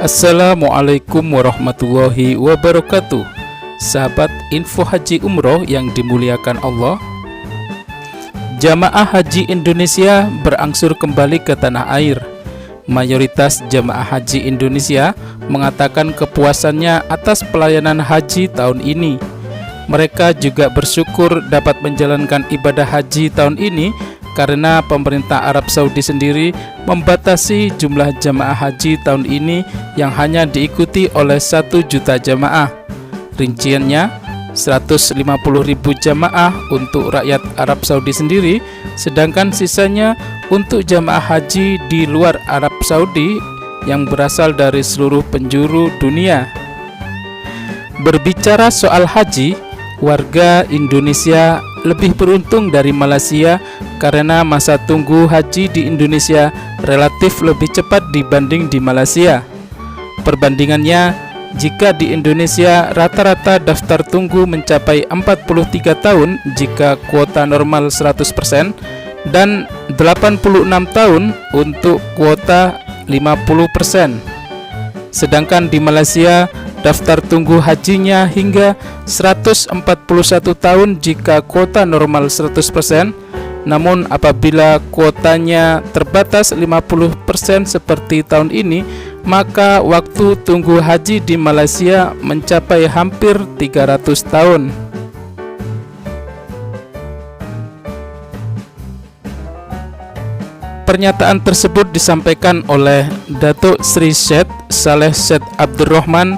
Assalamualaikum warahmatullahi wabarakatuh. Sahabat info haji umroh yang dimuliakan Allah, jamaah haji Indonesia berangsur kembali ke tanah air. Mayoritas jamaah haji Indonesia mengatakan kepuasannya atas pelayanan haji tahun ini. Mereka juga bersyukur dapat menjalankan ibadah haji tahun ini karena pemerintah Arab Saudi sendiri membatasi jumlah jamaah haji tahun ini yang hanya diikuti oleh 1 juta jamaah. Rinciannya 150.000 jamaah untuk rakyat Arab Saudi sendiri, sedangkan sisanya untuk jamaah haji di luar Arab Saudi yang berasal dari seluruh penjuru dunia. Berbicara soal haji, warga Indonesia lebih beruntung dari Malaysia karena masa tunggu haji di Indonesia relatif lebih cepat dibanding di Malaysia. Perbandingannya, jika di Indonesia rata-rata daftar tunggu mencapai 43 tahun jika kuota normal 100% dan 86 tahun untuk kuota 50%. Sedangkan di Malaysia daftar tunggu hajinya hingga 141 tahun jika kuota normal 100%, namun apabila kuotanya terbatas 50% seperti tahun ini, maka waktu tunggu haji di Malaysia mencapai hampir 300 tahun. Pernyataan tersebut disampaikan oleh Datuk Sri Syed Saleh Syed Abdurrahman,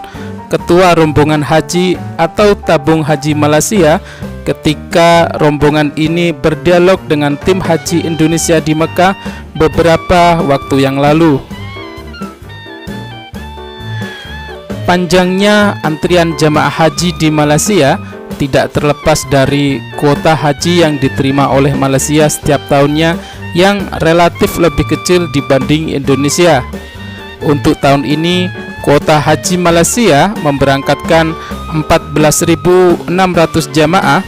Ketua Rombongan Haji atau Tabung Haji Malaysia, ketika rombongan ini berdialog dengan tim haji Indonesia di Mekah beberapa waktu yang lalu. Panjangnya antrian jamaah haji di Malaysia tidak terlepas dari kuota haji yang diterima oleh Malaysia setiap tahunnya yang relatif lebih kecil dibanding Indonesia. Untuk tahun ini, kuota haji Malaysia memberangkatkan 14.600 jamaah,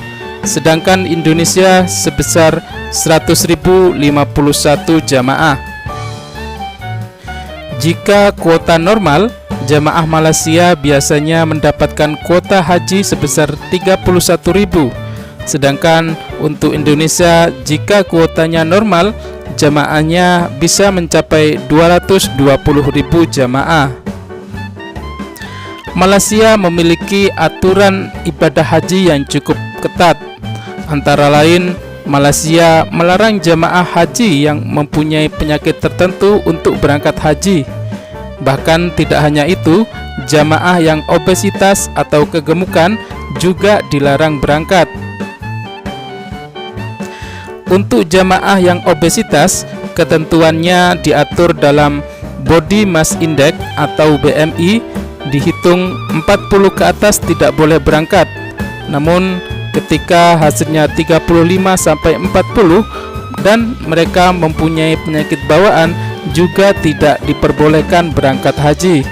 sedangkan Indonesia sebesar 100.051 jamaah. Jika kuota normal, jamaah Malaysia biasanya mendapatkan kuota haji sebesar 31.000. Sedangkan untuk Indonesia, jika kuotanya normal, jamaahnya bisa mencapai 220.000 jamaah. Malaysia memiliki aturan ibadah haji yang cukup ketat. Antara lain, Malaysia melarang jamaah haji yang mempunyai penyakit tertentu untuk berangkat haji. Bahkan tidak hanya itu, jamaah yang obesitas atau kegemukan juga dilarang berangkat. Untuk jamaah yang obesitas, ketentuannya diatur dalam Body Mass Index atau BMI, dihitung 40 ke atas tidak boleh berangkat. Namun ketika hasilnya 35-40 dan mereka mempunyai penyakit bawaan juga tidak diperbolehkan berangkat haji.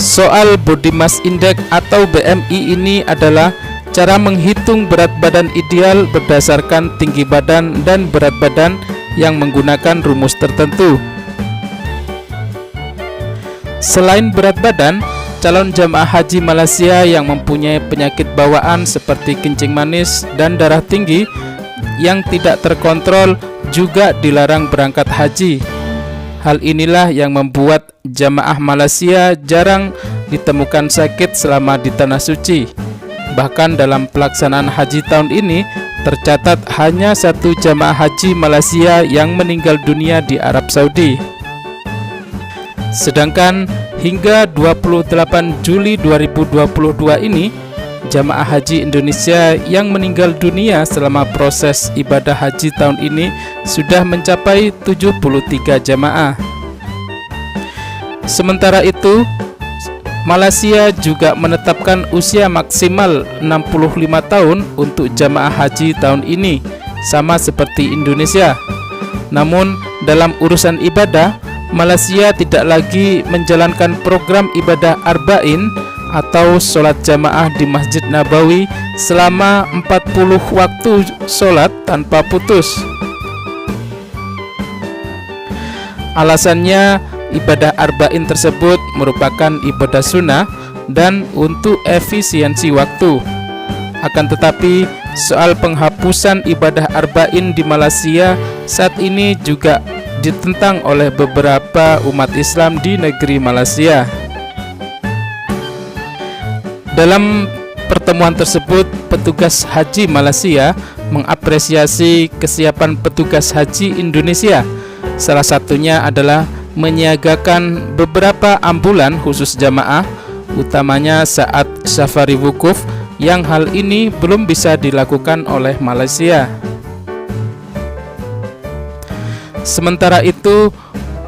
Soal Body Mass Index atau BMI ini adalah cara menghitung berat badan ideal berdasarkan tinggi badan dan berat badan yang menggunakan rumus tertentu. Selain berat badan, calon jamaah haji Malaysia yang mempunyai penyakit bawaan seperti kencing manis dan darah tinggi yang tidak terkontrol juga dilarang berangkat haji. Hal inilah yang membuat jamaah Malaysia jarang ditemukan sakit selama di Tanah Suci. Bahkan dalam pelaksanaan haji tahun ini tercatat hanya 1 jamaah haji Malaysia yang meninggal dunia di Arab Saudi. Sedangkan hingga 28 Juli 2022 ini, jamaah haji Indonesia yang meninggal dunia selama proses ibadah haji tahun ini sudah mencapai 73 jamaah. Sementara itu, Malaysia juga menetapkan usia maksimal 65 tahun untuk jamaah haji tahun ini, sama seperti Indonesia. Namun, dalam urusan ibadah, Malaysia tidak lagi menjalankan program ibadah arba'in atau sholat jamaah di Masjid Nabawi selama 40 waktu sholat tanpa putus. Alasannya, ibadah arba'in tersebut merupakan ibadah sunnah dan untuk efisiensi waktu. Akan tetapi, soal penghapusan ibadah arba'in di Malaysia saat ini juga ditentang oleh beberapa umat Islam di negeri Malaysia. Dalam pertemuan tersebut, petugas haji Malaysia mengapresiasi kesiapan petugas haji Indonesia. Salah satunya adalah menyiagakan beberapa ambulan khusus jamaah, utamanya saat safari wukuf, yang hal ini belum bisa dilakukan oleh Malaysia. Sementara itu,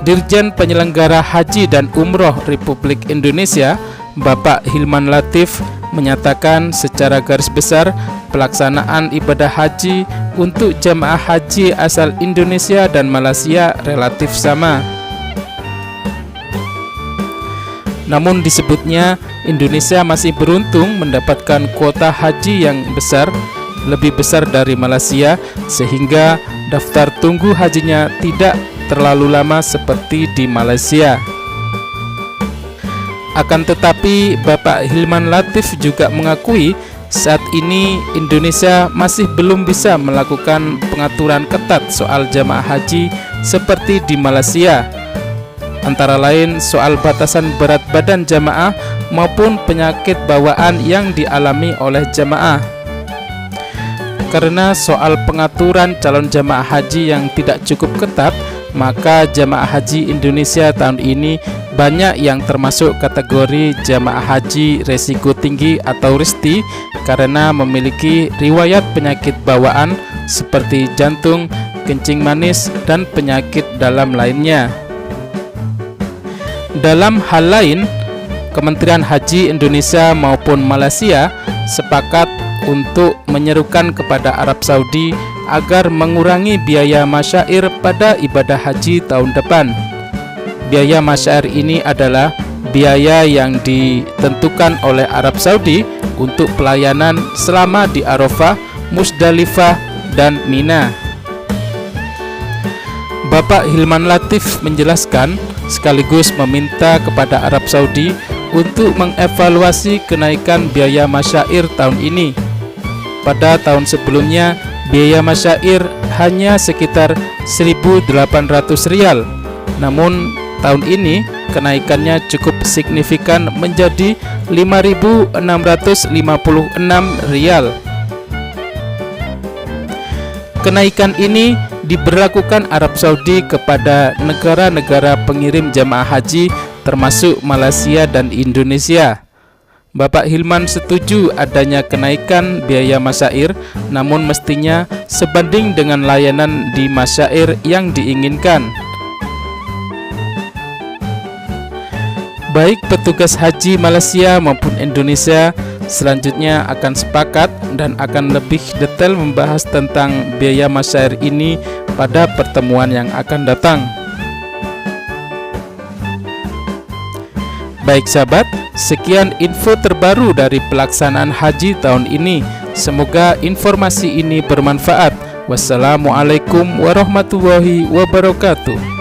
Dirjen Penyelenggara Haji dan Umroh Republik Indonesia, Bapak Hilman Latif, menyatakan secara garis besar pelaksanaan ibadah haji untuk jemaah haji asal Indonesia dan Malaysia relatif sama. Namun disebutnya Indonesia masih beruntung mendapatkan kuota haji yang besar, lebih besar dari Malaysia, sehingga daftar tunggu hajinya tidak terlalu lama seperti di Malaysia. Akan tetapi, Bapak Hilman Latif juga mengakui saat ini Indonesia masih belum bisa melakukan pengaturan ketat soal jamaah haji seperti di Malaysia, antara lain soal batasan berat badan jamaah maupun penyakit bawaan yang dialami oleh jamaah. Karena soal pengaturan calon jamaah haji yang tidak cukup ketat, maka jamaah haji Indonesia tahun ini banyak yang termasuk kategori jamaah haji resiko tinggi atau RISTI karena memiliki riwayat penyakit bawaan seperti jantung, kencing manis, dan penyakit dalam lainnya. Dalam hal lain, Kementerian Haji Indonesia maupun Malaysia sepakat untuk menyerukan kepada Arab Saudi agar mengurangi biaya masyair pada ibadah haji tahun depan. Biaya masyair ini adalah biaya yang ditentukan oleh Arab Saudi untuk pelayanan selama di Arafah, Musdalifah, dan Mina. Bapak Hilman Latif menjelaskan sekaligus meminta kepada Arab Saudi untuk mengevaluasi kenaikan biaya masyair tahun ini. Pada tahun sebelumnya, biaya masyair hanya sekitar 1.800 rial. Namun tahun ini kenaikannya cukup signifikan menjadi 5.656 rial. Kenaikan ini diberlakukan Arab Saudi kepada negara-negara pengirim jamaah haji termasuk Malaysia dan Indonesia. Bapak Hilman setuju adanya kenaikan biaya masyair, namun mestinya sebanding dengan layanan di masyair yang diinginkan. Baik petugas haji Malaysia maupun Indonesia selanjutnya akan sepakat dan akan lebih detail membahas tentang biaya masyair ini pada pertemuan yang akan datang. Baik sahabat, sekian info terbaru dari pelaksanaan haji tahun ini. Semoga informasi ini bermanfaat. Wassalamualaikum warahmatullahi wabarakatuh.